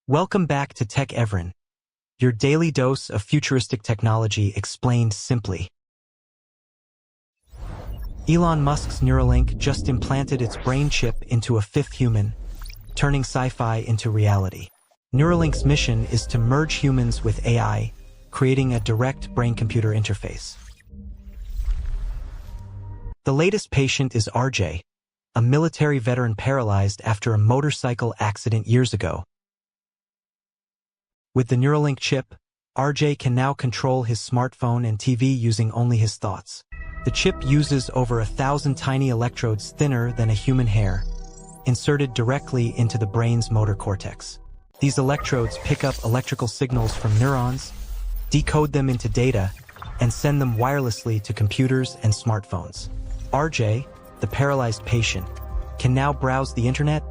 Welcome back to Tech Everin, your daily dose of futuristic technology explained simply. Elon Musk's Neuralink just implanted its brain chip into a fifth human, turning sci-fi into reality. Neuralink's mission is to merge humans with AI, creating a direct brain-computer interface. The latest patient is RJ, a military veteran paralyzed after a motorcycle accident years ago. With the Neuralink chip, RJ can now control his smartphone and TV using only his thoughts. The chip uses over 1,000 tiny electrodes thinner than a human hair, inserted directly into the brain's motor cortex. These electrodes pick up electrical signals from neurons, decode them into data, and send them wirelessly to computers and smartphones. RJ, the paralyzed patient, can now browse the internet,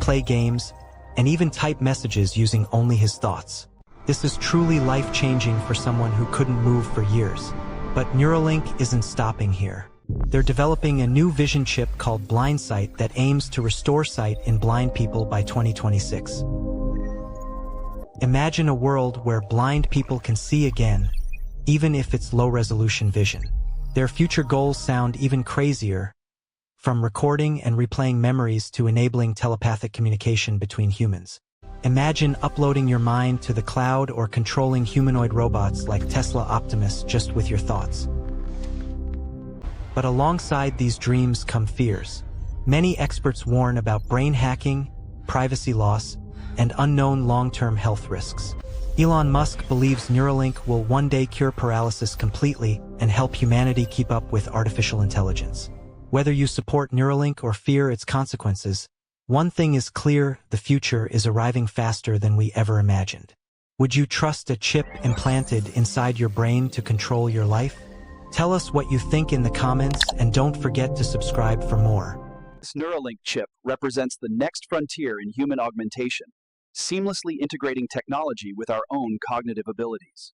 play games, and even type messages using only his thoughts. This is truly life-changing for someone who couldn't move for years. But Neuralink isn't stopping here. They're developing a new vision chip called BlindSight that aims to restore sight in blind people by 2026. Imagine a world where blind people can see again, even if it's low-resolution vision. Their future goals sound even crazier, from recording and replaying memories to enabling telepathic communication between humans. Imagine uploading your mind to the cloud or controlling humanoid robots like Tesla Optimus just with your thoughts. But alongside these dreams come fears. Many experts warn about brain hacking, privacy loss, and unknown long-term health risks. Elon Musk believes Neuralink will one day cure paralysis completely and help humanity keep up with artificial intelligence. Whether you support Neuralink or fear its consequences, one thing is clear: the future is arriving faster than we ever imagined. Would you trust a chip implanted inside your brain to control your life? Tell us what you think in the comments, and don't forget to subscribe for more. This Neuralink chip represents the next frontier in human augmentation, seamlessly integrating technology with our own cognitive abilities.